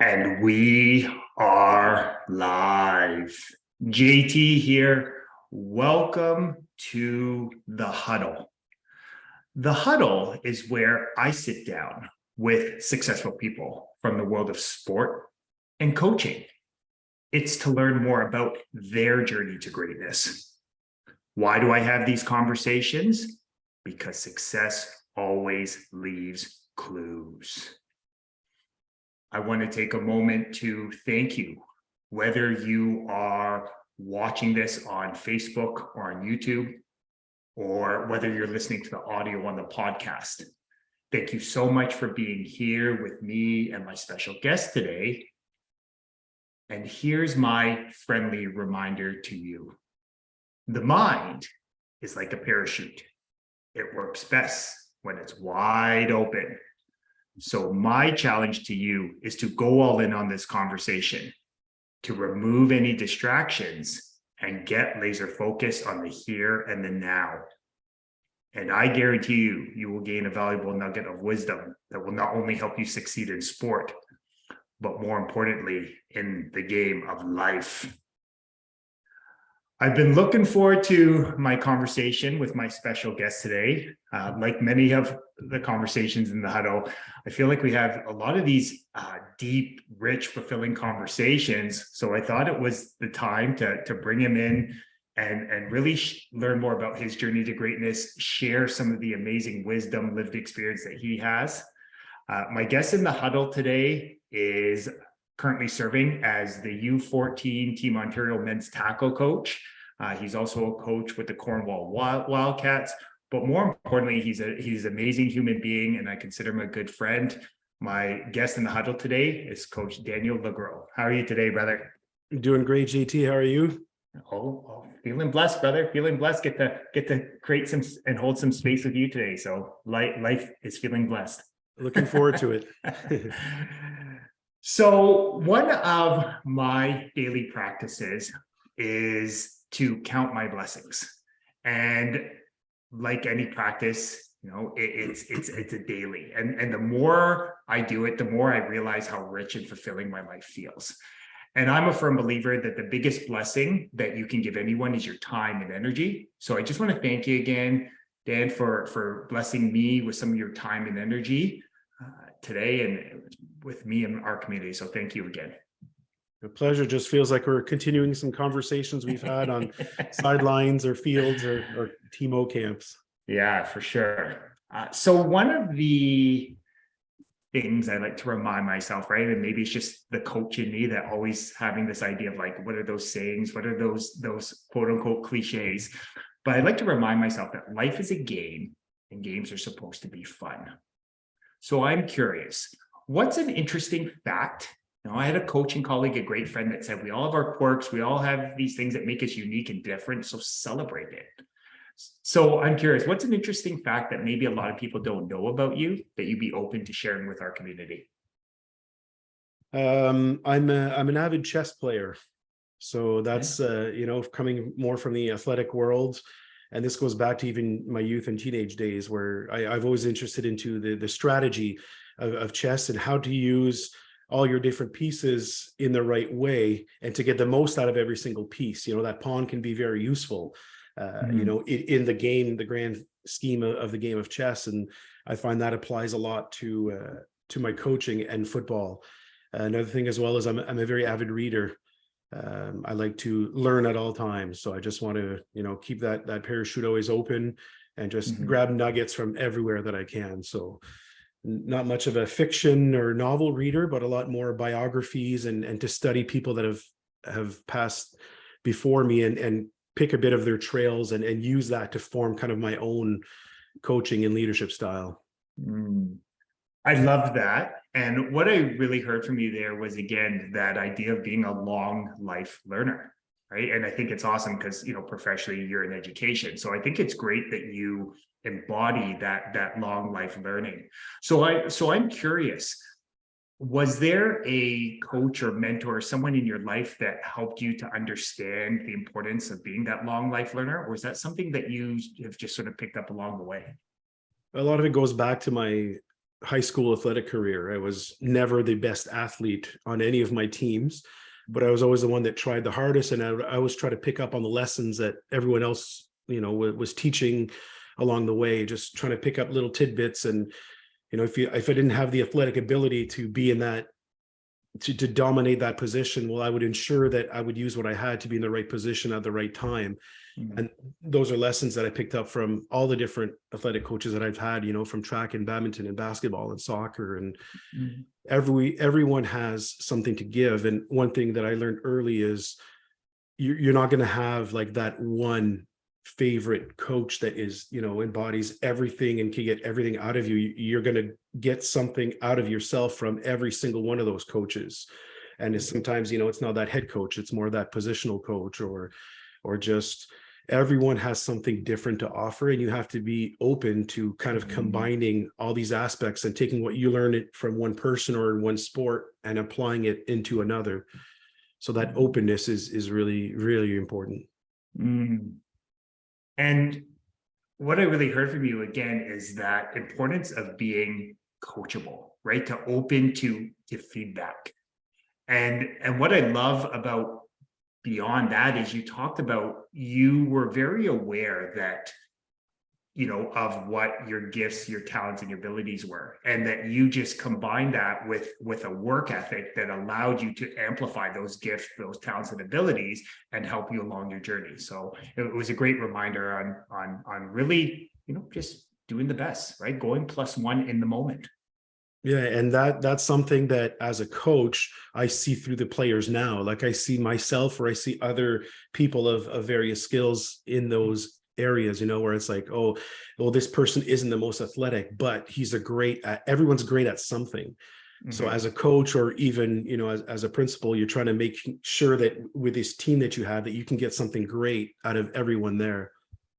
And we are live. JT here. Welcome to the huddle. The huddle is where I sit down with successful people from the world of sport and coaching. It's to learn more about their journey to greatness. Why do I have these conversations? Because success always leaves clues. I want to take a moment to thank you, whether you are watching this on Facebook or on YouTube, or whether you're listening to the audio on the podcast. Thank you so much for being here with me and my special guest today. And here's my friendly reminder to you. The mind is like a parachute. It works best when it's wide open. So my challenge to you is to go all in on this conversation, to remove any distractions and get laser focused on the here and the now. And I guarantee you, you will gain a valuable nugget of wisdom that will not only help you succeed in sport, but more importantly, in the game of life. I've been looking forward to my conversation with my special guest today. Like many of the conversations in the huddle, I feel like we have a lot of these deep, rich, fulfilling conversations. So I thought it was the time to bring him in and really learn more about his journey to greatness, share some of the amazing wisdom, lived experience that he has. My guest in the huddle today is currently serving as the U14 Team Ontario men's tackle coach. He's also a coach with the Cornwall Wildcats, but more importantly, he's an amazing human being, and I consider him a good friend. My guest in the huddle today is Coach Daniel Legros. How are you today, brother? I'm doing great, JT. How are you? Oh, feeling blessed, brother. Feeling blessed. Get to create some and hold some space with you today. So life is feeling blessed. Looking forward to it. So one of my daily practices is to count my blessings. And like any practice, it's a daily. And the more I do it, the more I realize how rich and fulfilling my life feels. And I'm a firm believer that the biggest blessing that you can give anyone is your time and energy. So I just want to thank you again, Dan, for blessing me with some of your time and energy today and with me and our community. So thank you again. A pleasure. Just feels like we're continuing some conversations we've had on sidelines or fields or Team O camps. Yeah, for sure. So one of the things I like to remind myself, right, and maybe it's just the coach in me that always having this idea of like, what are those sayings? What are those quote unquote cliches? But I like to remind myself that life is a game and games are supposed to be fun. So I'm curious, what's an interesting fact? I had a coaching colleague, a great friend that said, we all have our quirks. We all have these things that make us unique and different. So celebrate it. So I'm curious, what's an interesting fact that maybe a lot of people don't know about you that you'd be open to sharing with our community? I'm an avid chess player. So that's, coming more from the athletic world. And this goes back to even my youth and teenage days where I've always interested into the strategy of chess and how to use all your different pieces in the right way and to get the most out of every single piece. That pawn can be very useful, in the game, the grand scheme of the game of chess. And I find that applies a lot to my coaching and football. Another thing as well is I'm a very avid reader. I like to learn at all times. So I just want to, keep that parachute always open and just grab nuggets from everywhere that I can. So not much of a fiction or novel reader, but a lot more biographies and to study people that have passed before me and pick a bit of their trails and use that to form kind of my own coaching and leadership style. I love that. And what I really heard from you there was, again, that idea of being a long life learner, right? And I think it's awesome because, professionally, you're in education. So I think it's great that you embody that long life learning. So I'm curious, was there a coach or mentor, someone in your life that helped you to understand the importance of being that long life learner? Or is that something that you have just sort of picked up along the way? A lot of it goes back to my high school athletic career. I was never the best athlete on any of my teams, but I was always the one that tried the hardest. And I always try to pick up on the lessons that everyone else, was teaching along the way, just trying to pick up little tidbits. And, if I didn't have the athletic ability to be in that, to dominate that position, well, I would ensure that I would use what I had to be in the right position at the right time. And those are lessons that I picked up from all the different athletic coaches that I've had, from track and badminton and basketball and soccer. And everyone has something to give. And one thing that I learned early is you're not going to have like that one favorite coach that is, embodies everything and can get everything out of you. You're going to get something out of yourself from every single one of those coaches. And it's sometimes, it's not that head coach, it's more that positional coach, or just everyone has something different to offer. And you have to be open to kind of combining all these aspects and taking what you learn it from one person or in one sport and applying it into another. So that openness is really, really important. And what I really heard from you again is that importance of being coachable, right? To open to feedback. And what I love about beyond that is you talked about, you were very aware that, of what your gifts, your talents, and your abilities were, and that you just combined that with a work ethic that allowed you to amplify those gifts, those talents and abilities, and help you along your journey. So it was a great reminder on really, just doing the best, right? Going +1 in the moment. Yeah, and that's something that as a coach, I see through the players now. Like I see myself, or I see other people of various skills in those areas, where it's like, oh, well, this person isn't the most athletic, but everyone's great at something. So as a coach, or even, as a principal, you're trying to make sure that with this team that you have, that you can get something great out of everyone there.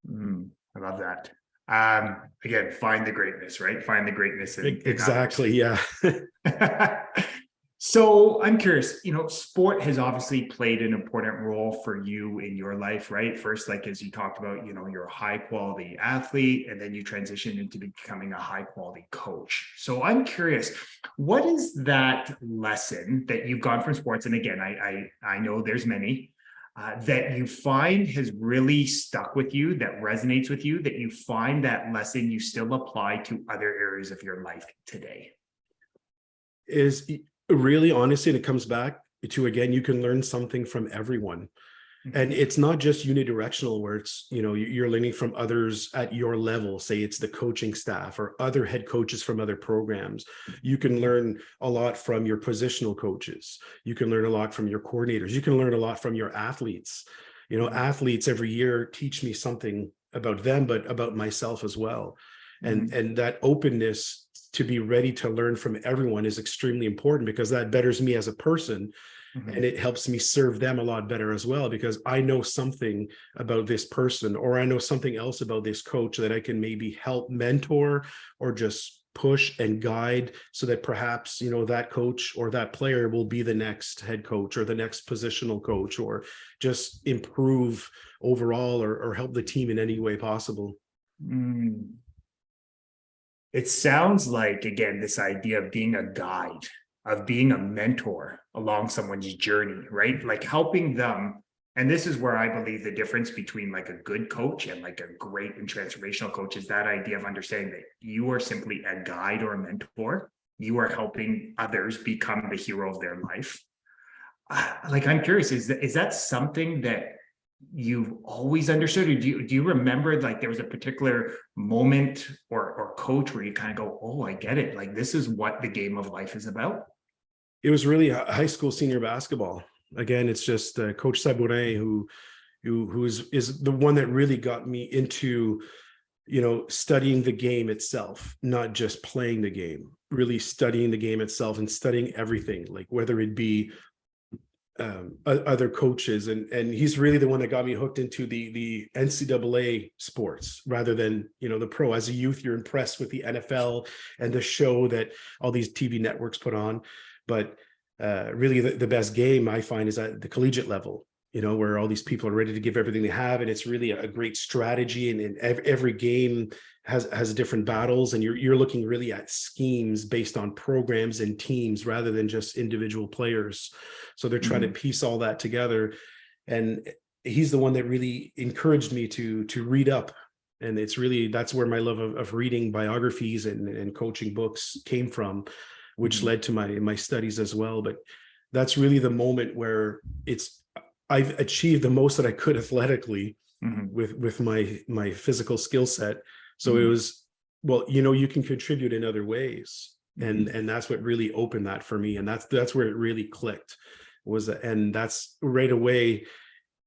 I love that. Again, find the greatness, right? Find the greatness in exactly. Yeah. So I'm curious, sport has obviously played an important role for you in your life, right? First, like, as you talked about, you're a high quality athlete, and then you transitioned into becoming a high quality coach. So I'm curious, what is that lesson that you've gone from sports? And again, I know there's many, that you find has really stuck with you, that resonates with you, that you find that lesson you still apply to other areas of your life today? Is really, honestly, and it comes back to, again, you can learn something from everyone. And it's not just unidirectional, where it's, you're learning from others at your level. Say it's the coaching staff or other head coaches from other programs. You can learn a lot from your positional coaches. You can learn a lot from your coordinators. You can learn a lot from your athletes. Athletes every year teach me something about them, but about myself as well. And that openness to be ready to learn from everyone is extremely important, because that betters me as a person. And it helps me serve them a lot better as well, because I know something about this person, or I know something else about this coach that I can maybe help mentor or just push and guide, so that perhaps, that coach or that player will be the next head coach or the next positional coach, or just improve overall, or help the team in any way possible. It sounds like, again, this idea of being a guide, of being a mentor along someone's journey, right? Like helping them. And this is where I believe the difference between like a good coach and like a great and transformational coach is that idea of understanding that you are simply a guide or a mentor. You are helping others become the hero of their life. Like, I'm curious, is that something that you've always understood, or do you remember like there was a particular moment or coach where you kind of go, oh, I get it, like this is what the game of life is about? It was really high school senior basketball. Again, it's just Coach Sabourin who is the one that really got me into, studying the game itself, not just playing the game, really studying the game itself and studying everything, like whether it be other coaches, and he's really the one that got me hooked into the NCAA sports rather than the pro. As a youth, you're impressed with the NFL and the show that all these TV networks put on, but really the best game I find is at the collegiate level, where all these people are ready to give everything they have, and it's really a great strategy, and every game has different battles, and you're looking really at schemes based on programs and teams rather than just individual players. So they're trying to piece all that together. And he's the one that really encouraged me to read up. And it's really, that's where my love of reading biographies and coaching books came from, which led to my studies as well. But that's really the moment where I've achieved the most that I could athletically with my physical skill set. So it was, well, you can contribute in other ways. And that's what really opened that for me. And that's where it really clicked and that's right away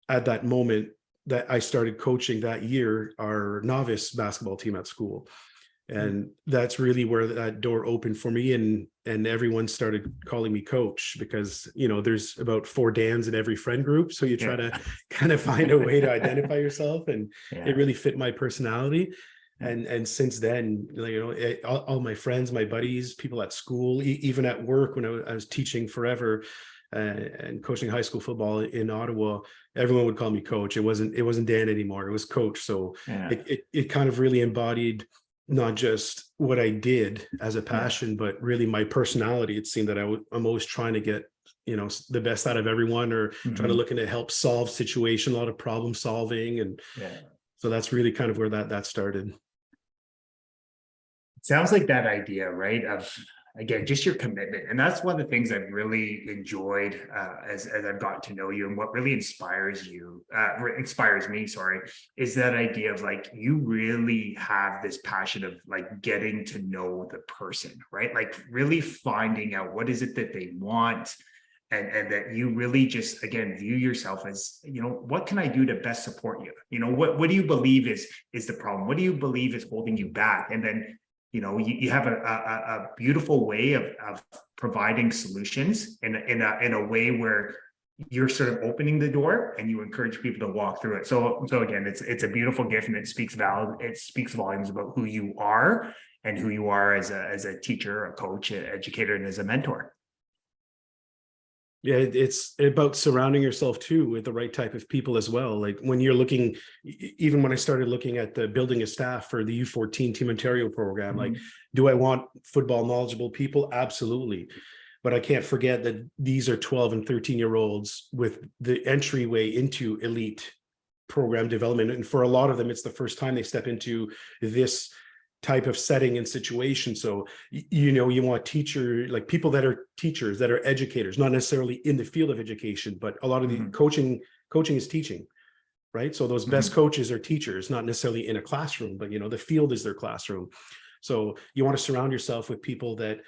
at that moment that I started coaching that year, our novice basketball team at school. And that's really where that door opened for me. And everyone started calling me coach because, there's about 4 Dans in every friend group. So you try to kind of find a way to identify yourself, and it really fit my personality. And since then, all my friends, my buddies, people at school, even at work, when I was teaching forever, and coaching high school football in Ottawa, everyone would call me coach. It wasn't Dan anymore. It was coach. So it kind of really embodied not just what I did as a passion, but really my personality. It seemed that I'm always trying to get, the best out of everyone, or trying to look into help solve situation, a lot of problem solving. And so that's really kind of where that started. It sounds like that idea, right? Of, again, just your commitment. And that's one of the things I've really enjoyed as I've gotten to know you, and what really inspires me, is that idea of like, you really have this passion of like getting to know the person, right? Like really finding out what is it that they want. And that you really just, again, view yourself as, what can I do to best support you? What do you believe is the problem? What do you believe is holding you back? And then you have a beautiful way of providing solutions in a way where you're sort of opening the door and you encourage people to walk through it. So again, it's a beautiful gift, and it speaks volumes about who you are and who you are as a teacher, a coach, an educator, and as a mentor. Yeah, it's about surrounding yourself too with the right type of people as well. Like when you're looking, even when I started looking at the building a staff for the U14 Team Ontario program, like, do I want football knowledgeable people? Absolutely. But I can't forget that these are 12 and 13-year-olds with the entryway into elite program development. And for a lot of them, it's the first time they step into this type of setting and situation. So, you want people that are teachers, that are educators, not necessarily in the field of education, but a lot of the coaching is teaching, right? So those best coaches are teachers, not necessarily in a classroom, but the field is their classroom. So you want to surround yourself with people that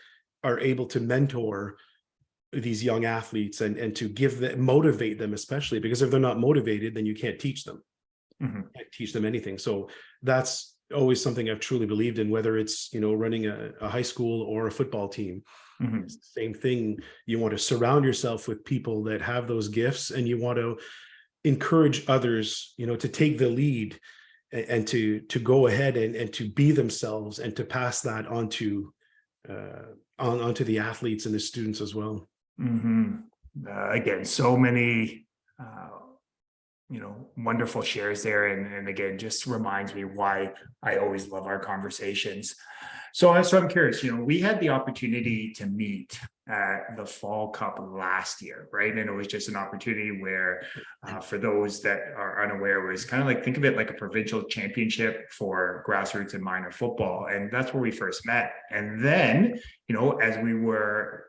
are able to mentor these young athletes and to motivate them, especially because if they're not motivated, then you can't teach them. Can't teach them anything. So that's always something I've truly believed in, whether it's, running a high school or a football team. It's the same thing. You want to surround yourself with people that have those gifts, and you want to encourage others, to take the lead and to go ahead and to be themselves, and to pass that onto the athletes and the students as well. Again, so many wonderful shares there. And again, just reminds me why I always love our conversations. So I'm curious, we had the opportunity to meet at the Fall Cup last year, right? And it was just an opportunity where, for those that are unaware, was kind of like, think of it like a provincial championship for grassroots and minor football. And that's where we first met. And then, as we were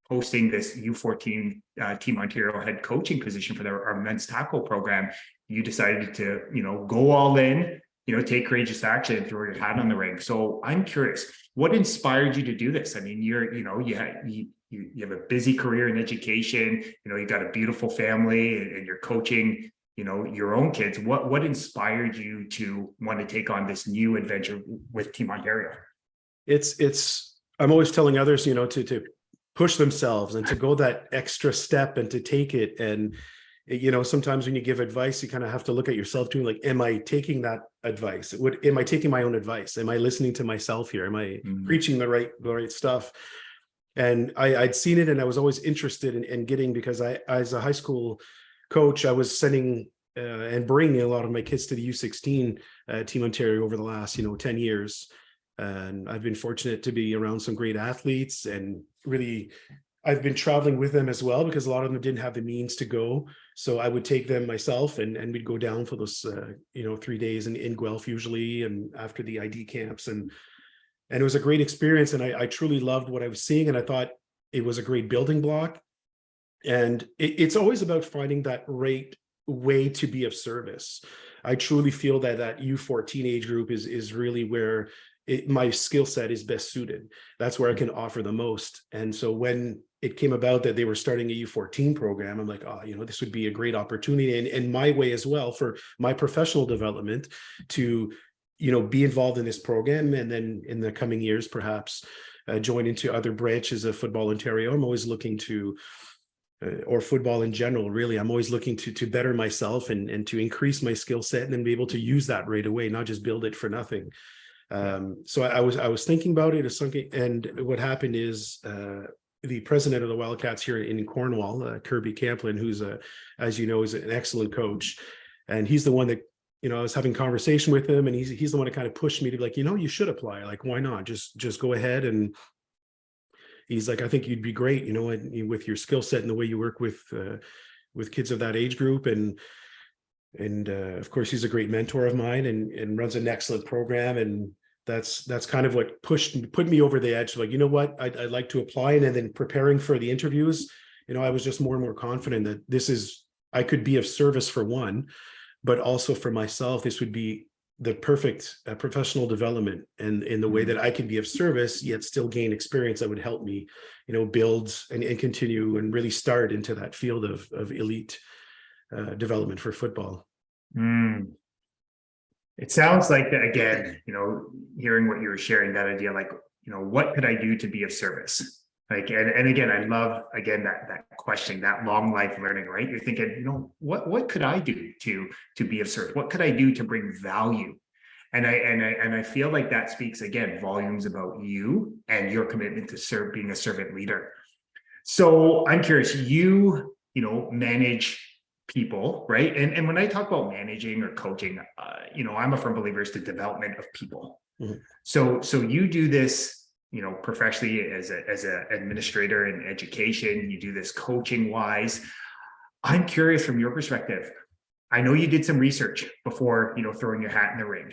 hosting this U14 Team Ontario head coaching position for our men's tackle program, you decided to, go all in, take courageous action and throw your hat on the ring. So I'm curious, what inspired you to do this? I mean, you have a busy career in education, you got a beautiful family, and you're coaching, your own kids. What inspired you to want to take on this new adventure with Team Ontario? I'm always telling others, to push themselves and to go that extra step and to take it. And, sometimes when you give advice, you kind of have to look at yourself too, like, am I taking that advice? Am I taking my own advice? Am I listening to myself here? Am I preaching the right stuff? And I'd seen it, and I was always interested in getting, because as a high school coach, I was sending and bring a lot of my kids to the U16 Team Ontario over the last 10 years. And I've been fortunate to be around some great athletes, and really I've been traveling with them as well, because a lot of them didn't have the means to go. So I would take them myself, and we'd go down for those 3 days in Guelph usually, and after the ID camps, and it was a great experience. And I truly loved what I was seeing, and I thought it was a great building block. And it's always about finding that right way to be of service. I truly feel that U14 age group is really where my skill set is best suited. That's where I can offer the most. And so when it came about that they were starting a U14 program, I'm like, oh, this would be a great opportunity, and my way as well for my professional development to, be involved in this program. And then in the coming years, perhaps join into other branches of Football Ontario. I'm always looking to, or football in general, really, I'm always looking to better myself and to increase my skill set, and then be able to use that right away, not just build it for nothing. So I was thinking about it, and what happened is the president of the Wildcats here in Cornwall, Kirby Camplin, who's as you know, is an excellent coach, and he's the one that I was having conversation with him, and he's the one that kind of pushed me to be like, you should apply. Like, why not just go ahead? And he's like, I think you'd be great, with your skill set and the way you work with kids of that age group, and of course he's a great mentor of mine, and runs an excellent program. And that's kind of what put me over the edge. Like, what, I'd like to apply. And then preparing for the interviews, I was just more and more confident that I could be of service, for one, but also for myself. This would be the perfect professional development, and in the way that I can be of service yet still gain experience that would help me, build and continue and really start into that field of elite development for football. It sounds like, again, hearing what you were sharing, that idea, like, what could I do to be of service? Like, and again, I love, again, that question, that long life learning, right? You're thinking, what could I do to be of service? What could I do to bring value? And I feel like that speaks, again, volumes about you and your commitment to being a servant leader. So I'm curious, you manage people, right? And when I talk about managing or coaching, I'm a firm believer is the development of people. Mm-hmm. So you do this, professionally as an administrator in education. You do this coaching wise. I'm curious, from your perspective, I know you did some research before, throwing your hat in the ring.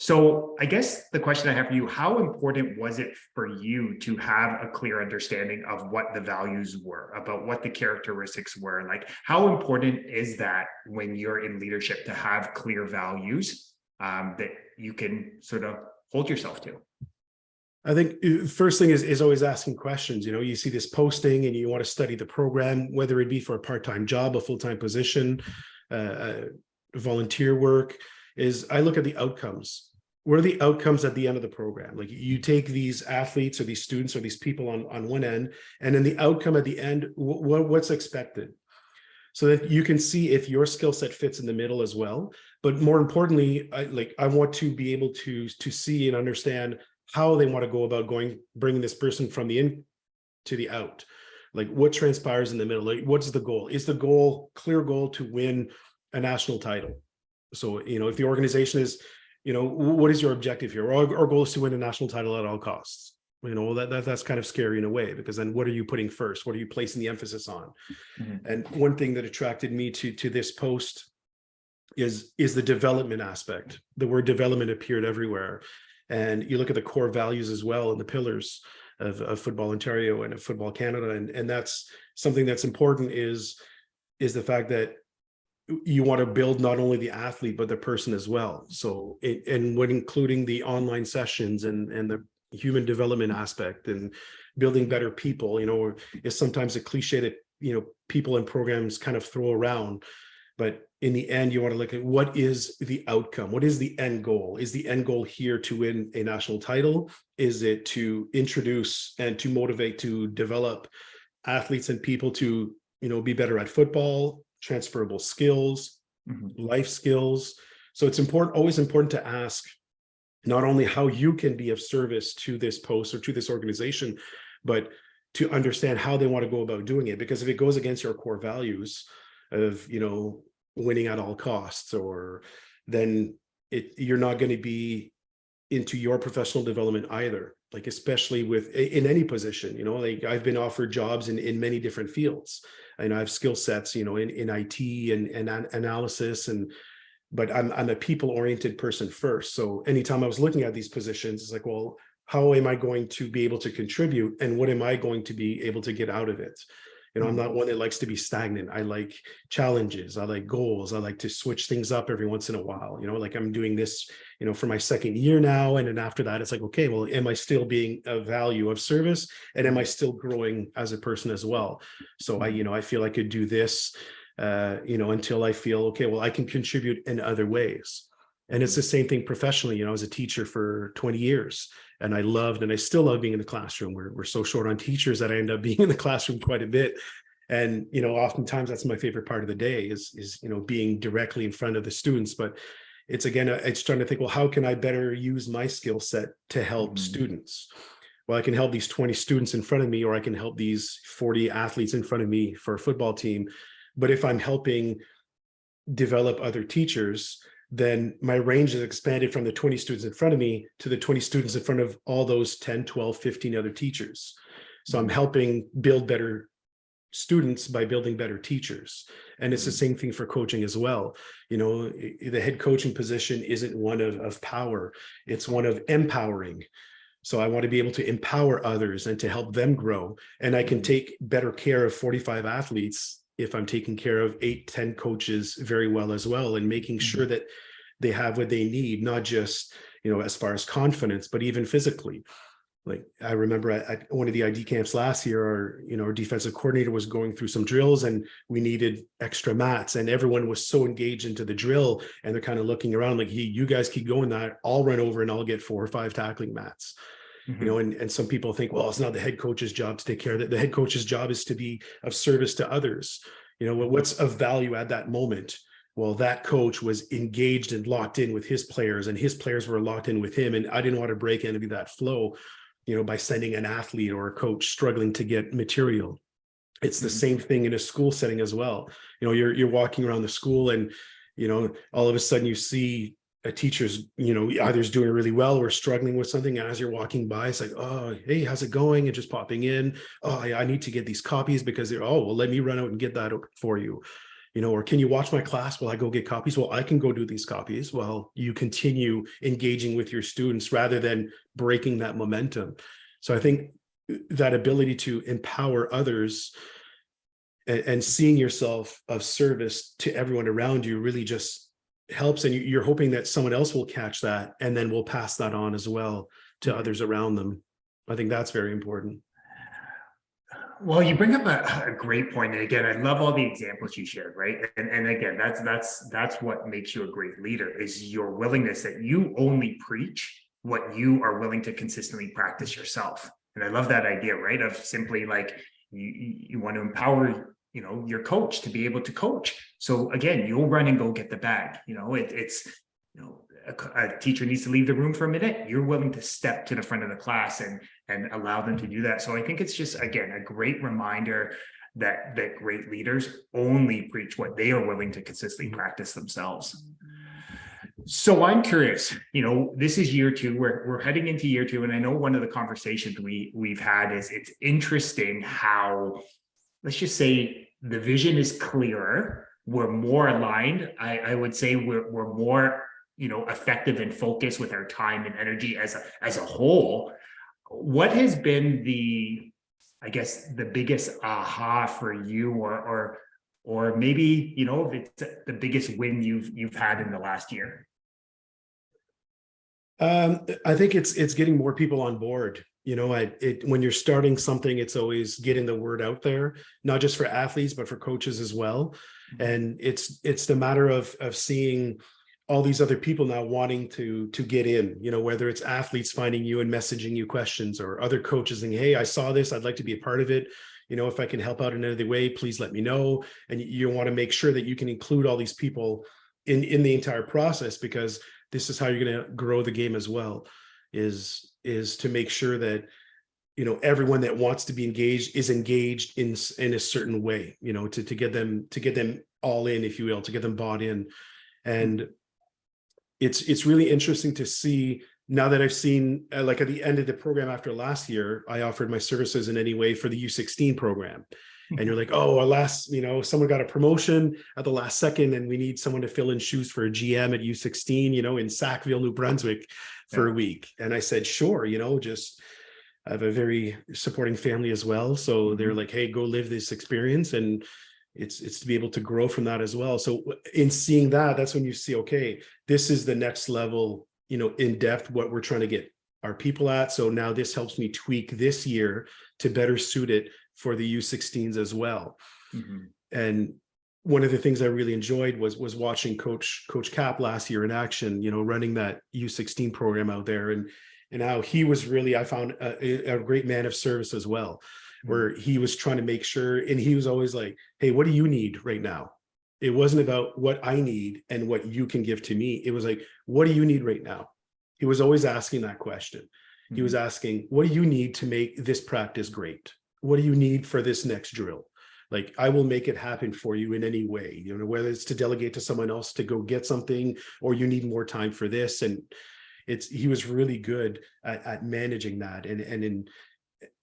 So I guess the question I have for you, how important was it for you to have a clear understanding of what the values were, about what the characteristics were? Like, how important is that when you're in leadership to have clear values that you can sort of hold yourself to? I think first thing is always asking questions. You see this posting and you want to study the program, whether it be for a part-time job, a full-time position, volunteer work. I look at the outcomes. What are the outcomes at the end of the program? Like, you take these athletes or these students or these people on one end, and then the outcome at the end, what's expected, so that you can see if your skill set fits in the middle as well. But more importantly, I want to be able to see and understand how they want to go about bringing this person from the in to the out. Like, what transpires in the middle? Like, what's the goal? Is the clear goal to win a national title? So, if the organization is, what is your objective here? Our goal is to win a national title at all costs. That's kind of scary in a way, because then what are you putting first? What are you placing the emphasis on? Mm-hmm. And one thing that attracted me to this post is the development aspect. The word development appeared everywhere. And you look at the core values as well, and the pillars of Football Ontario and of Football Canada. And that's something that's important, is the fact that you want to build not only the athlete, but the person as well. So, and when including the online sessions and the human development aspect and building better people, is sometimes a cliche that, people and programs kind of throw around. But in the end, you want to look at what is the outcome? What is the end goal? Is the end goal here to win a national title? Is it to introduce and to motivate, to develop athletes and people to, be better at football, transferable skills, life skills? So it's always important to ask not only how you can be of service to this post or to this organization, but to understand how they want to go about doing it. Because if it goes against your core values of, winning at all costs, or then you're not going to be into your professional development either. Like, especially in any position, like I've been offered jobs in many different fields, and I have skill sets, in IT and analysis, but I'm a people oriented person first. So anytime I was looking at these positions, it's like, well, how am I going to be able to contribute, and what am I going to be able to get out of it? I'm not one that likes to be stagnant. I like challenges. I like goals. I like to switch things up every once in a while. Like I'm doing this, for my second year now. And then after that, it's like, okay, well, am I still being of value, of service? And am I still growing as a person as well? So I feel I could do this, until I feel, okay, well, I can contribute in other ways. And it's the same thing professionally. I was a teacher for 20 years, and I loved, and I still love being in the classroom. We're so short on teachers that I end up being in the classroom quite a bit. And, oftentimes that's my favorite part of the day is being directly in front of the students. But it's, again, it's trying to think, well, how can I better use my skill set to help students? Well, I can help these 20 students in front of me, or I can help these 40 athletes in front of me for a football team. But if I'm helping develop other teachers, then my range is expanded from the 20 students in front of me to the 20 students in front of all those 10, 12, 15 other teachers. So I'm helping build better students by building better teachers. And it's the same thing for coaching as well. The head coaching position isn't one of power, it's one of empowering. So I want to be able to empower others and to help them grow. And I can take better care of 45 athletes if I'm taking care of 8, 10 coaches very well as well, and making sure that they have what they need, not just, as far as confidence, but even physically. Like I remember at one of the ID camps last year, our defensive coordinator was going through some drills, and we needed extra mats, and everyone was so engaged into the drill, and they're kind of looking around like, hey, you guys keep going that, I'll run over and I'll get 4 or 5 tackling mats. And some people think, well, it's not the head coach's job to take care of that. The head coach's job is to be of service to others. What's of value at that moment? Well, that coach was engaged and locked in with his players, and his players were locked in with him. And I didn't want to break any of that flow, by sending an athlete or a coach struggling to get material. It's the same thing in a school setting as well. You're walking around the school, and, all of a sudden you see a teacher's, either is doing really well or struggling with something. And as you're walking by, it's like, oh, hey, how's it going? And just popping in. Oh, I need to get these copies because they're, oh, well, let me run out and get that for you. Or can you watch my class while I go get copies? Well, I can go do these copies while you continue engaging with your students rather than breaking that momentum. So I think that ability to empower others and seeing yourself of service to everyone around you really just helps, and you're hoping that someone else will catch that and then will pass that on as well to others around them. I think that's very important. Well, you bring up a great point. And again, I love all the examples you shared, right? And again, that's what makes you a great leader, is your willingness that you only preach what you are willing to consistently practice yourself. And I love that idea, right? Of simply like you want to empower your coach to be able to coach. So again, you'll run and go get the bag. It's a teacher needs to leave the room for a minute. You're willing to step to the front of the class and allow them to do that. So I think it's just, again, a great reminder that great leaders only preach what they are willing to consistently practice themselves. So I'm curious, this is year 2, we're heading into year 2. And I know one of the conversations we've had is it's interesting how, let's just say, the vision is clearer. We're more aligned. I would say we're more, effective and focused with our time and energy as a whole. What has been the biggest aha for you, or maybe, if it's the biggest win you've had in the last year? I think it's getting more people on board. When you're starting something, it's always getting the word out there, not just for athletes, but for coaches as well. And it's the matter of seeing all these other people now wanting to get in, whether it's athletes finding you and messaging you questions, or other coaches saying, hey, I saw this, I'd like to be a part of it. If I can help out in another way, please let me know. And you want to make sure that you can include all these people in the entire process, because this is how you're going to grow the game as well, is to make sure that everyone that wants to be engaged is engaged in a certain way, to get them all in, if you will, to get them bought in. And it's really interesting to see now that I've seen, like at the end of the program after last year, I offered my services in any way for the U16 program. And you're like, oh, someone got a promotion at the last second and we need someone to fill in shoes for a GM at U16, in Sackville, New Brunswick for a week. And I said, sure, just I have a very supporting family as well. So they're like, hey, go live this experience. And it's to be able to grow from that as well. So in seeing that, that's when you see, okay, this is the next level, in depth, what we're trying to get our people at. So now this helps me tweak this year to better suit it for the U16s as well. And one of the things I really enjoyed was watching Coach Cap last year in action, running that U16 program out there, and how he was really, I found a great man of service as well, where he was trying to make sure, and he was always like, hey, what do you need right now? It wasn't about what I need and what you can give to me. It was like, what do you need right now? He was always asking that question. He was asking, what do you need to make this practice great? What do you need for this next drill? Like, I will make it happen for you in any way, whether it's to delegate to someone else to go get something, or you need more time for this. And he was really good at managing that and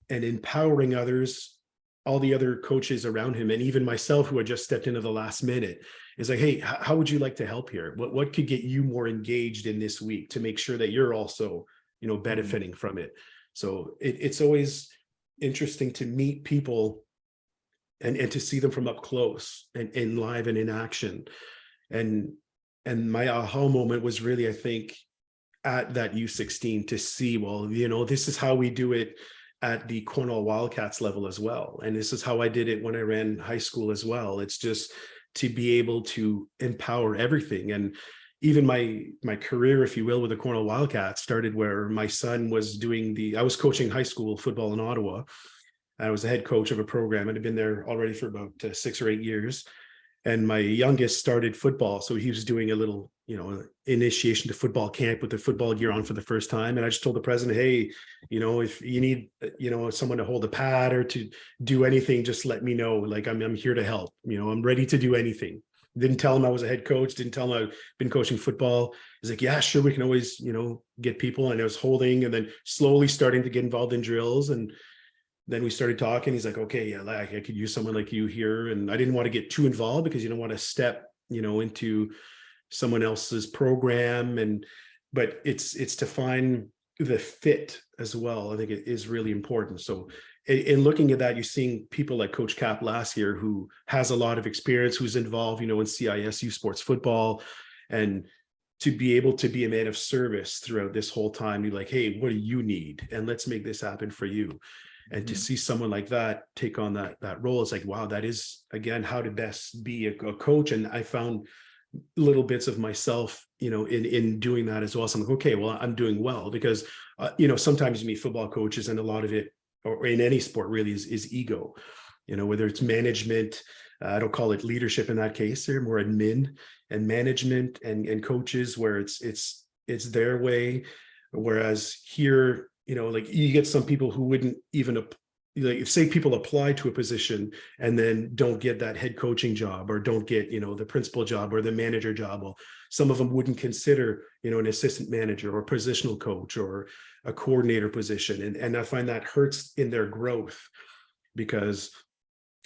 empowering others, all the other coaches around him, and even myself, who had just stepped into the last minute, is like, hey, how would you like to help here? What could get you more engaged in this week to make sure that you're also, benefiting from it? So it's always interesting to meet people and to see them from up close and in live and in action. And my aha moment was really, I think, at that U16 to see, well, this is how we do it at the Cornwall Wildcats level as well. And this is how I did it when I ran high school as well. It's just to be able to empower everything. And even my career, if you will, with the Cornwall Wildcats started where my son was I was coaching high school football in Ottawa. I was the head coach of a program and had been there already for about 6 or 8 years. And my youngest started football. So he was doing a little, initiation to football camp with the football gear on for the first time. And I just told the president, hey, if you need, someone to hold a pad or to do anything, just let me know. Like, I'm here to help. I'm ready to do anything. Didn't tell him I was a head coach. Didn't tell him I've been coaching football. He's like, yeah, sure. We can always, get people. And I was holding and then slowly starting to get involved in drills. And then we started talking. He's like, okay, yeah, I could use someone like you here. And I didn't want to get too involved because you don't want to step, into someone else's program. But it's to find the fit as well. I think it is really important. So in looking at that, you're seeing people like Coach Cap last year, who has a lot of experience, who's involved, in CISU sports football, and to be able to be a man of service throughout this whole time. You're like, hey, what do you need? And let's make this happen for you. And to see someone like that take on that role, it's like, wow, that is, again, how to best be a coach. And I found little bits of myself, in doing that as well. So I'm like, okay, well, I'm doing well because, sometimes you meet football coaches and a lot of it, or in any sport really, is ego, whether it's management. I don't call it leadership in that case. They're more admin and management and coaches where it's their way. Whereas here, like you get some people who wouldn't even, like if say people apply to a position and then don't get that head coaching job or don't get, the principal job or the manager job. Well, some of them wouldn't consider, an assistant manager or positional coach or a coordinator position. And I find that hurts in their growth because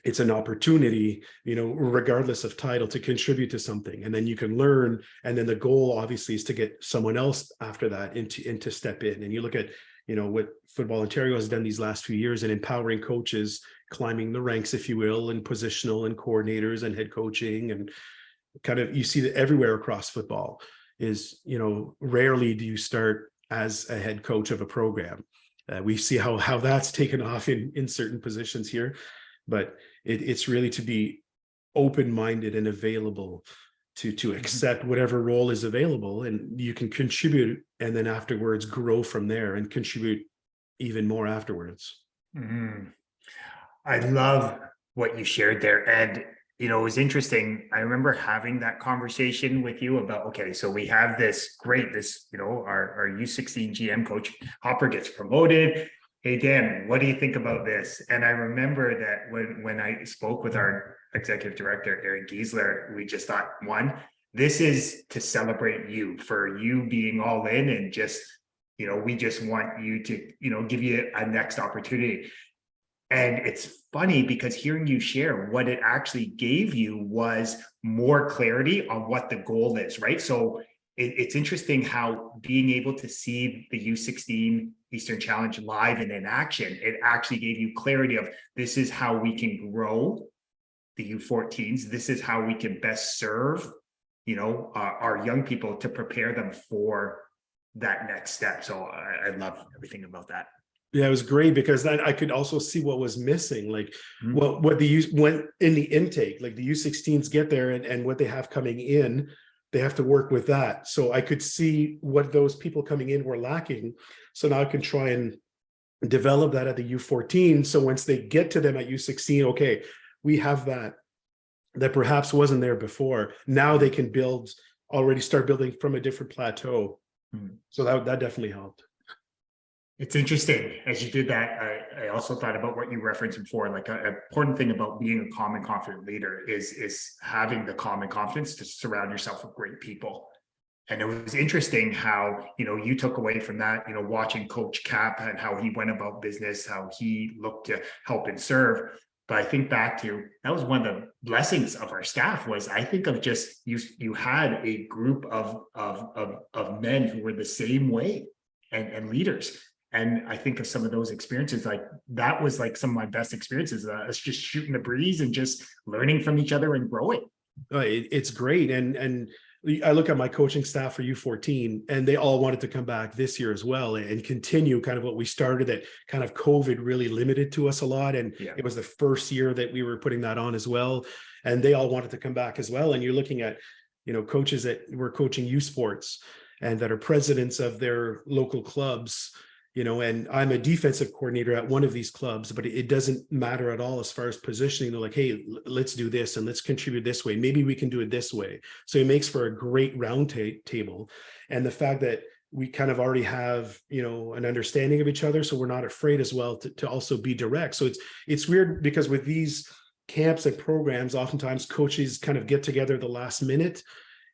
it's an opportunity, regardless of title, to contribute to something. And then you can learn. And then the goal obviously is to get someone else after that into step in. And you look at, what Football Ontario has done these last few years in empowering coaches, climbing the ranks, if you will, and positional and coordinators and head coaching. And kind of, you see that everywhere across football is, rarely do you start as a head coach of a program. We see how that's taken off in certain positions here, but it's really to be open-minded and available to accept whatever role is available, and you can contribute and then afterwards grow from there and contribute even more afterwards. I love what you shared there. And, it was interesting. I remember having that conversation with you about, okay, so we have our U16 GM coach Hopper gets promoted. Hey Dan, what do you think about this? And I remember that when I spoke with our executive director, Eric Giesler, we just thought, one, this is to celebrate you for you being all in and just, we just want you to, give you a next opportunity. And it's funny because hearing you share what it actually gave you was more clarity on what the goal is, right? So it's interesting how being able to see the U16 Eastern Challenge live and in action, it actually gave you clarity of this is how we can grow the U14s. This is how we can best serve, our young people to prepare them for that next step. So I love everything about that. Yeah, it was great because then I could also see what was missing, like Mhm. what the use went in the intake, like the U16s get there and what they have coming in, they have to work with that. So I could see what those people coming in were lacking. So now I can try and develop that at the U14. So once they get to them at U16, okay, we have that perhaps wasn't there before. Now they can already start building from a different plateau. Mhm. So that definitely helped. It's interesting as you did that. I also thought about what you referenced before. Like an important thing about being a calm and confident leader is having the calm and confidence to surround yourself with great people. And it was interesting how, you took away from that, watching Coach Cap and how he went about business, how he looked to help and serve. But I think back to that was one of the blessings of our staff was I think of just you had a group of men who were the same way and leaders. And I think of some of those experiences, like that was like some of my best experiences. Us just shooting the breeze and just learning from each other and growing. It's great. And I look at my coaching staff for U14 and they all wanted to come back this year as well and continue kind of what we started that kind of COVID really limited to us a lot. And Yeah. it was the first year that we were putting that on as well. And they all wanted to come back as well. And you're looking at, coaches that were coaching U Sports and that are presidents of their local clubs, and I'm a defensive coordinator at one of these clubs, but it doesn't matter at all as far as positioning. They're like, hey, let's do this and let's contribute this way. Maybe we can do it this way. So it makes for a great round table. And the fact that we kind of already have, an understanding of each other. So we're not afraid as well to also be direct. So it's weird because with these camps and programs, oftentimes coaches kind of get together the last minute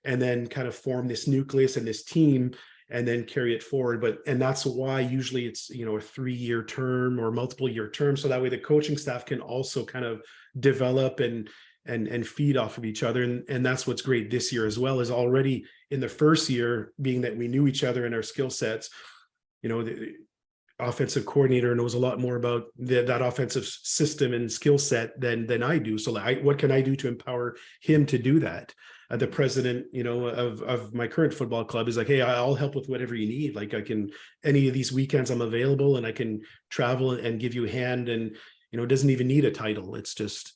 and then kind of form this nucleus and this team and then carry it forward. And that's why usually it's, a 3-year term or multiple year term. So that way the coaching staff can also kind of develop and feed off of each other. And that's what's great this year as well, is already in the first year, being that we knew each other and our skill sets, the offensive coordinator knows a lot more about that offensive system and skill set than I do. So what can I do to empower him to do that? The president, of my current football club is like, hey, I'll help with whatever you need. Like any of these weekends I'm available and I can travel and give you a hand. And, it doesn't even need a title. It's just,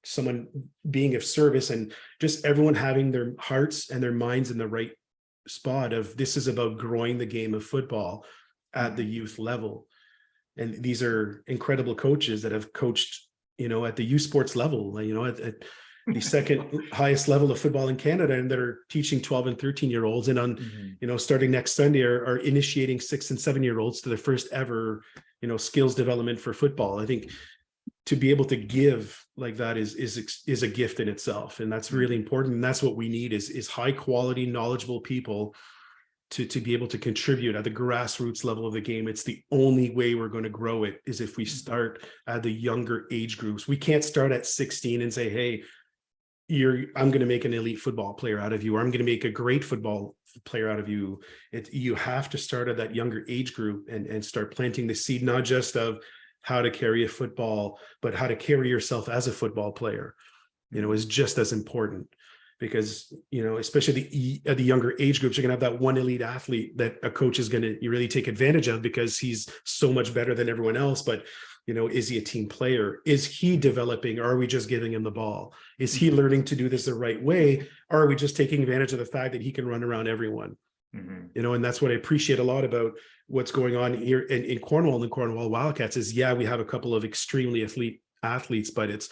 someone being of service and just everyone having their hearts and their minds in the right spot of this is about growing the game of football at the youth level. And these are incredible coaches that have coached, at the U Sports level, at the second highest level of football in Canada, and that are teaching 12 and 13-year-olds and starting next Sunday are initiating 6 and 7-year-olds to their first ever, skills development for football. I think to be able to give like that is a gift in itself. And that's really important. And that's what we need is high quality, knowledgeable people to be able to contribute at the grassroots level of the game. It's the only way we're going to grow it is if we start at the younger age groups. We can't start at 16 and say, hey, I'm going to make an elite football player out of you, or I'm going to make a great football player out of you. You have to start at that younger age group and start planting the seed, not just of how to carry a football, but how to carry yourself as a football player, is just as important. Because, especially at the younger age groups, you're going to have that one elite athlete that a coach is going to really take advantage of because he's so much better than everyone else. But, is he a team player? Is he developing? Or are we just giving him the ball? Is he learning to do this the right way? Or are we just taking advantage of the fact that he can run around everyone? And that's what I appreciate a lot about what's going on here in Cornwall and the Cornwall Wildcats is, yeah, we have a couple of extremely elite athletes, but it's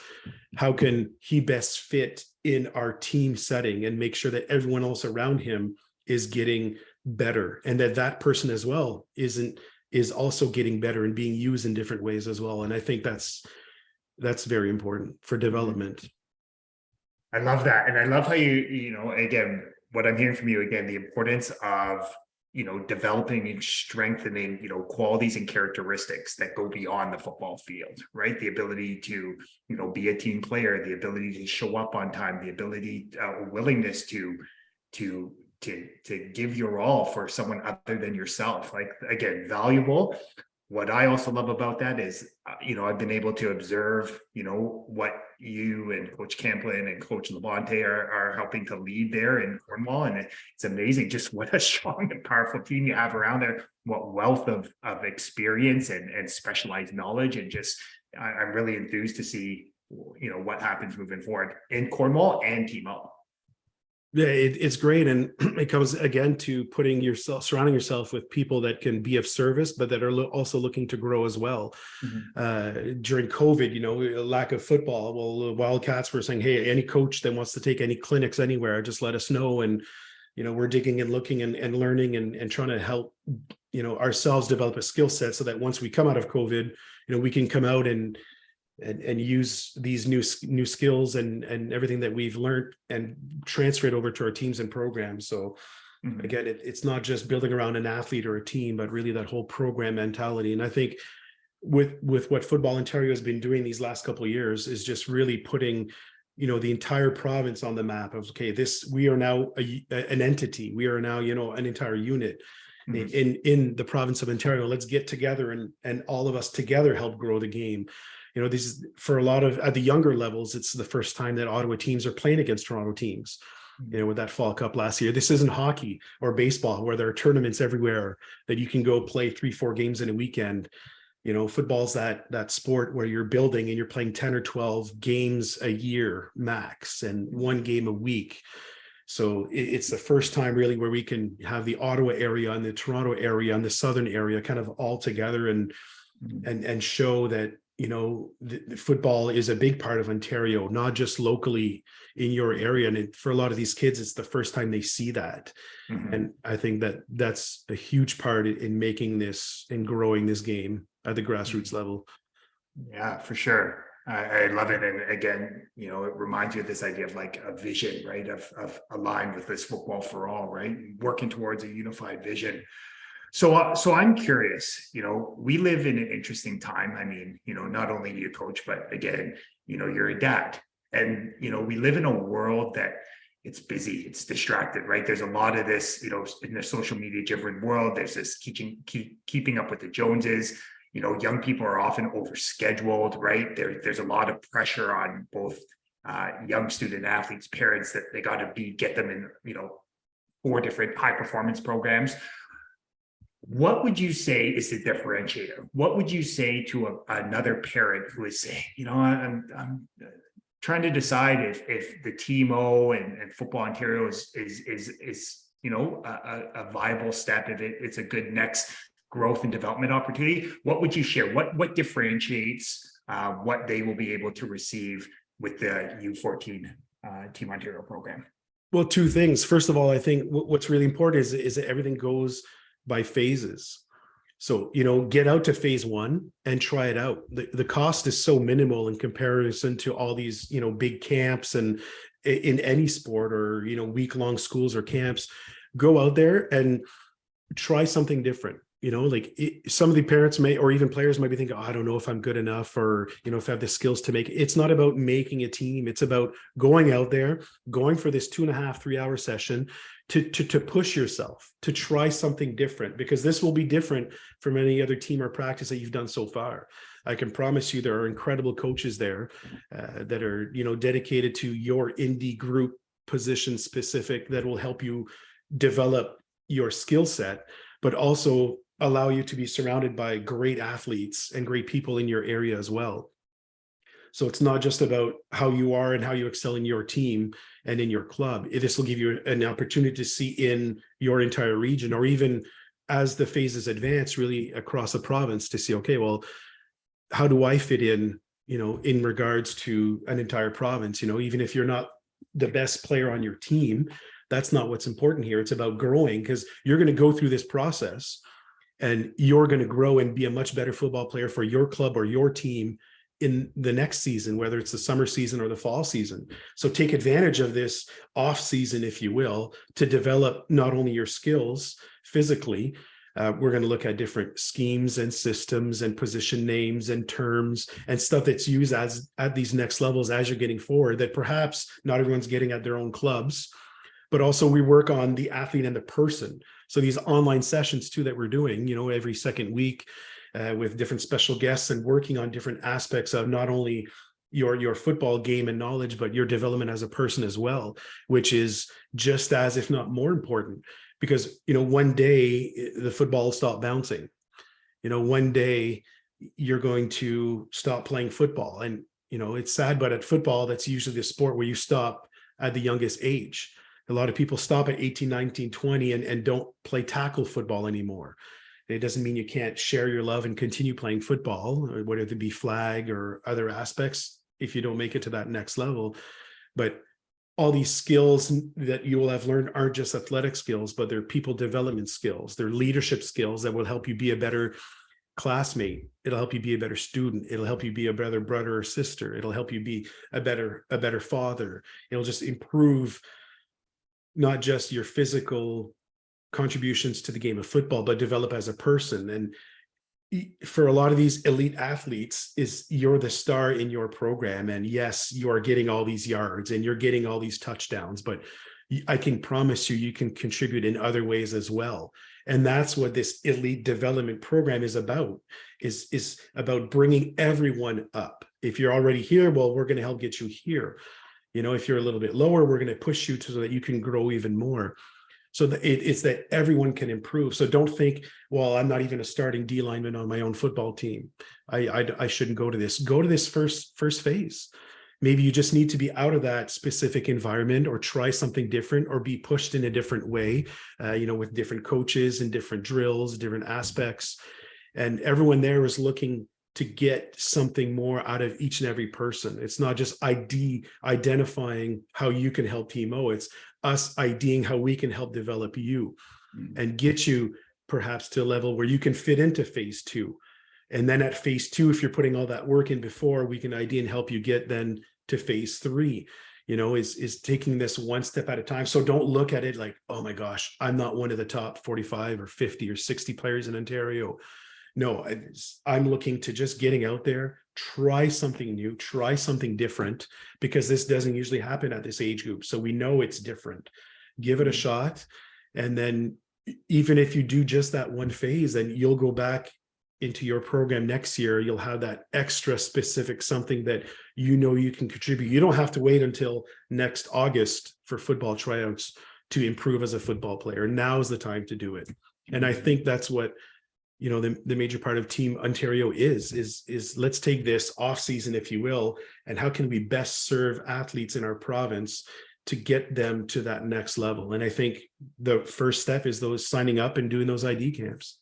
how can he best fit in our team setting and make sure that everyone else around him is getting better and that person as well isn't is also getting better and being used in different ways as well. And I think that's very important for development. I love that. And I love how again, what I'm hearing from you again, the importance of, developing and strengthening, qualities and characteristics that go beyond the football field, right? The ability to, be a team player, the ability to show up on time, the ability, willingness to give your all for someone other than yourself. Like, again, valuable. What I also love about that is, I've been able to observe, what you and Coach Camplin and Coach Labonte are helping to lead there in Cornwall. And it's amazing just what a strong and powerful team you have around there, what wealth of experience and specialized knowledge. And just, I'm really enthused to see, what happens moving forward in Cornwall and Team O. Yeah, it's great. And it comes again to surrounding yourself with people that can be of service, but that are also looking to grow as well. During COVID, lack of football. Well, the Wildcats were saying, hey, any coach that wants to take any clinics anywhere, just let us know. And, we're digging and looking and learning and trying to help, ourselves develop a skill set so that once we come out of COVID, we can come out and use these new skills and everything that we've learned and transfer it over to our teams and programs. So again, it's not just building around an athlete or a team, but really that whole program mentality. And I think with what Football Ontario has been doing these last couple of years is just really putting, the entire province on the map of, okay, we are now an entity. We are now, an entire unit in the province of Ontario. Let's get together and all of us together help grow the game. This is for a lot of at the younger levels, it's the first time that Ottawa teams are playing against Toronto teams, with that Fall Cup last year. This isn't hockey or baseball where there are tournaments everywhere that you can go play 3-4 games in a weekend. Football's that sport where you're building and you're playing 10 or 12 games a year max and 1 game a week. So it's the first time really where we can have the Ottawa area and the Toronto area and the Southern area kind of all together and show that, the football is a big part of Ontario, not just locally in your area. And for a lot of these kids, it's the first time they see that. And I think that's a huge part in making this and growing this game at the grassroots level. Yeah, for sure. I love it. And again, it reminds you of this idea of like a vision, right? Of aligned with this football for all, right? Working towards a unified vision. So I'm curious, we live in an interesting time. I mean, not only do you coach, but again, you're a dad, and, we live in a world that it's busy, it's distracted, right? There's a lot of this, in the social media driven world, there's this keeping up with the Joneses. Young people are often overscheduled, right? There's a lot of pressure on both young student athletes, parents, that they got to get them in, 4 different high performance programs. What would you say is the differentiator? What would you say to another parent who is saying, I'm trying to decide if the Team O and Football Ontario is a viable step, if it's a good next growth and development opportunity? What would you share? What differentiates what they will be able to receive with the U14 Team Ontario program? Well, 2 things. First of all, I think what's really important is that everything goes by phases. So, get out to phase 1 and try it out. The cost is so minimal in comparison to all these, big camps and in any sport or, week-long schools or camps. Go out there and try something different. Some of the parents may, or even players might be thinking, I don't know if I'm good enough, or, if I have the skills to make it. It's not about making a team. It's about going out there, going for this 2.5, 3-hour session to push yourself, to try something different, because this will be different from any other team or practice that you've done so far. I can promise you there are incredible coaches there that are, dedicated to your indie group position specific that will help you develop your skill set, but also allow you to be surrounded by great athletes and great people in your area as well. So it's not just about how you are and how you excel in your team and in your club. This will give you an opportunity to see in your entire region, or even as the phases advance, really across the province, to see, okay, well, how do I fit in, in regards to an entire province? Even if you're not the best player on your team, that's not what's important here. It's about growing, because you're going to go through this process. and you're going to grow and be a much better football player for your club or your team in the next season, whether it's the summer season or the fall season. So take advantage of this off season, if you will, to develop not only your skills physically. We're going to look at different schemes and systems and position names and terms and stuff that's used as at these next levels as you're getting forward that perhaps not everyone's getting at their own clubs. But also we work on the athlete and the person. So these online sessions too that we're doing, every second week with different special guests and working on different aspects of not only your football game and knowledge, but your development as a person as well, which is just as, if not more important, because, one day the football will stop bouncing. One day you're going to stop playing football. And, it's sad, but at football, that's usually the sport where you stop at the youngest age. A lot of people stop at 18, 19, 20 and don't play tackle football anymore. It doesn't mean you can't share your love and continue playing football, whether it be flag or other aspects, if you don't make it to that next level. But all these skills that you will have learned aren't just athletic skills, but they're people development skills. They're leadership skills that will help you be a better classmate. It'll help you be a better student. It'll help you be a better brother or sister. It'll help you be a better father. It'll just improve not just your physical contributions to the game of football, but develop as a person. And for a lot of these elite athletes, you're the star in your program. And yes, you are getting all these yards and you're getting all these touchdowns, but I can promise you can contribute in other ways as well. And that's what this elite development program is about, is about bringing everyone up. If you're already here, well, we're going to help get you here. If you're a little bit lower, we're going to push you so that you can grow even more. So it's that everyone can improve. So don't think, well, I'm not even a starting D lineman on my own football team. I shouldn't go to this. Go to this first phase. Maybe you just need to be out of that specific environment or try something different or be pushed in a different way, with different coaches and different drills, different aspects. And everyone there is looking to get something more out of each and every person. It's not just identifying how you can help Team O. It's us IDing how we can help develop you and get you perhaps to a level where you can fit into phase 2. And then at phase 2, if you're putting all that work in before, we can ID and help you get then to phase 3, is taking this one step at a time. So don't look at it like, oh my gosh, I'm not one of the top 45 or 50 or 60 players in Ontario. No, I'm looking to just getting out there, try something new, try something different, because this doesn't usually happen at this age group. So we know it's different. Give it a shot. And then even if you do just that one phase, then you'll go back into your program next year. You'll have that extra specific something that you can contribute. You don't have to wait until next August for football tryouts to improve as a football player. Now is the time to do it. And I think that's what the major part of Team Ontario is let's take this off season, if you will, and how can we best serve athletes in our province to get them to that next level. And I think the first step is those signing up and doing those ID camps.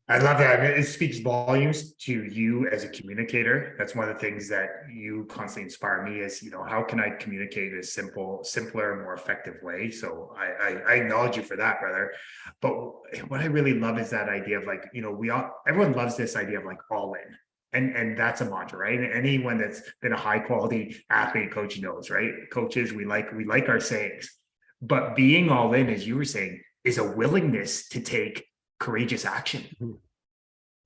I love that. It speaks volumes to you as a communicator. That's one of the things that you constantly inspire me is, how can I communicate in a simpler, more effective way? So I acknowledge you for that, brother. But what I really love is that idea of like, everyone loves this idea of like all in. And that's a mantra, right? And anyone that's been a high quality athlete coach knows, right? Coaches, we like our sayings, but being all in, as you were saying, is a willingness to take courageous action.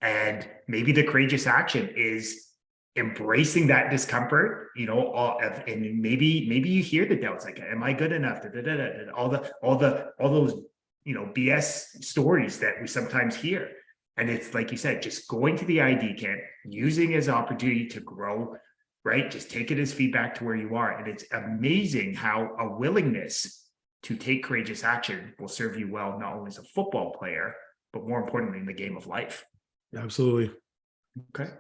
And maybe the courageous action is embracing that discomfort, and maybe you hear the doubts, like, am I good enough? All those, BS stories that we sometimes hear. And it's like you said, just going to the ID camp, using it as an opportunity to grow, right? Just take it as feedback to where you are. And it's amazing how a willingness to take courageous action will serve you well, not only as a football player, but more importantly, in the game of life. Absolutely. Okay.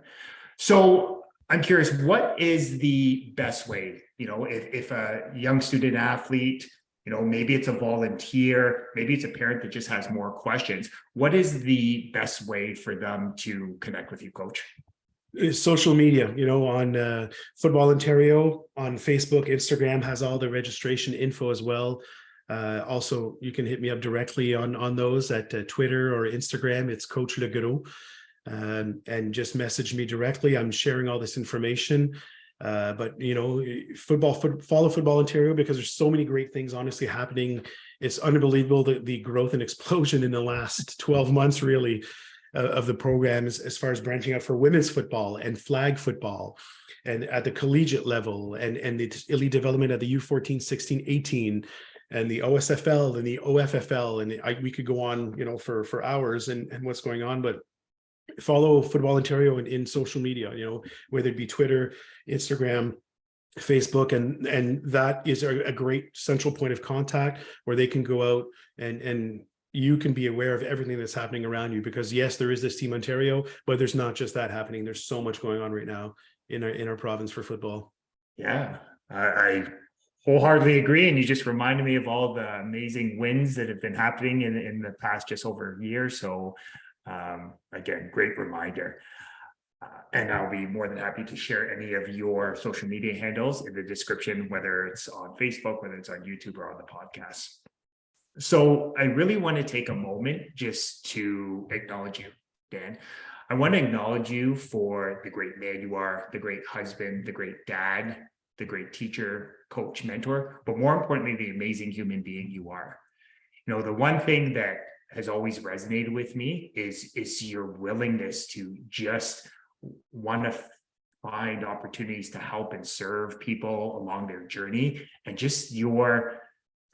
So I'm curious, what is the best way, if a young student athlete, maybe it's a volunteer, maybe it's a parent that just has more questions, what is the best way for them to connect with you, Coach? Social media, on Football Ontario, on Facebook, Instagram has all the registration info as well. Also, you can hit me up directly on those at Twitter or Instagram. It's Coach Legros. And just message me directly. I'm sharing all this information. But follow Football Ontario, because there's so many great things honestly happening. It's unbelievable the growth and explosion in the last 12 months, really, of the programs as far as branching out for women's football and flag football, and at the collegiate level, and the elite development at the U14, 16, 18, and the OSFL and the OFFL, and we could go on, for hours and what's going on. But follow Football Ontario in social media, whether it be Twitter, Instagram, Facebook, and that is a great central point of contact where they can go out and you can be aware of everything that's happening around you, because yes, there is this Team Ontario, but there's not just that happening. There's so much going on right now in our province for football. Yeah, I wholeheartedly agree. And you just reminded me of all the amazing wins that have been happening in the past just over a year. So again, great reminder. And I'll be more than happy to share any of your social media handles in the description, whether it's on Facebook, whether it's on YouTube, or on the podcast. So I really want to take a moment just to acknowledge you, Dan. I want to acknowledge you for the great man you are, the great husband, the great dad, the great teacher, coach, mentor, but more importantly, the amazing human being you are. The one thing that has always resonated with me is your willingness to just want to find opportunities to help and serve people along their journey, and just your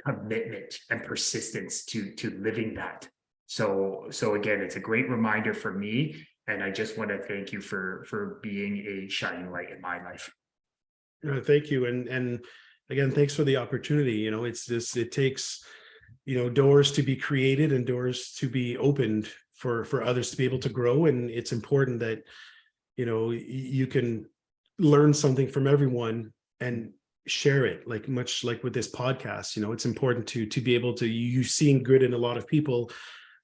commitment and persistence to living that. So again, it's a great reminder for me, and I just want to thank you for being a shining light in my life. Thank you, and again, thanks for the opportunity. It takes doors to be created and doors to be opened for others to be able to grow, and it's important that you can learn something from everyone and share it, much like with this podcast. It's important to be able to, you seeing good in a lot of people,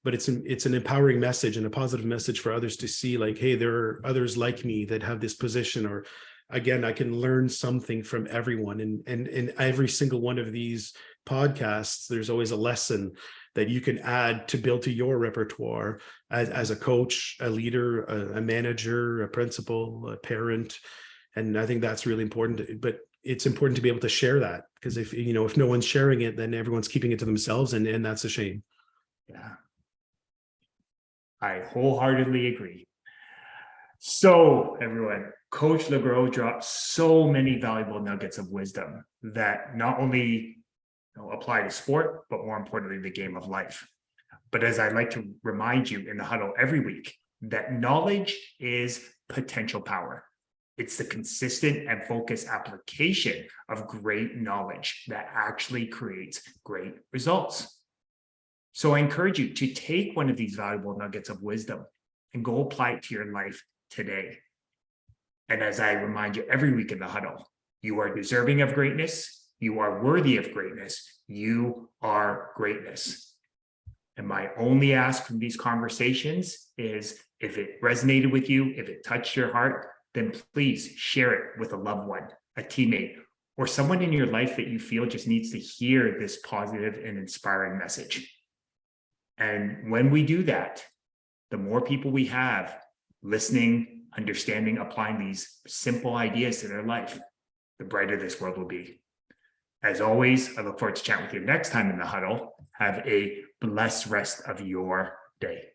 but it's an empowering message and a positive message for others to see, hey, there are others like me that have this position, or again, I can learn something from everyone. And in every single one of these podcasts, there's always a lesson that you can add to build to your repertoire as a coach, a leader, a manager, a principal, a parent. And I think that's really important. But it's important to be able to share that, because if no one's sharing it, then everyone's keeping it to themselves, and that's a shame. Yeah, I wholeheartedly agree. So everyone, Coach Legros dropped so many valuable nuggets of wisdom that not only apply to sport, but more importantly, the game of life. But as I like to remind you in the huddle every week, that knowledge is potential power. It's the consistent and focused application of great knowledge that actually creates great results. So I encourage you to take one of these valuable nuggets of wisdom and go apply it to your life today. And as I remind you every week in the huddle, you are deserving of greatness. You are worthy of greatness. You are greatness. And my only ask from these conversations is, if it resonated with you, if it touched your heart, then please share it with a loved one, a teammate, or someone in your life that you feel just needs to hear this positive and inspiring message. And when we do that, the more people we have listening, understanding, applying these simple ideas to their life, the brighter this world will be. As always, I look forward to chatting with you next time in the huddle. Have a blessed rest of your day.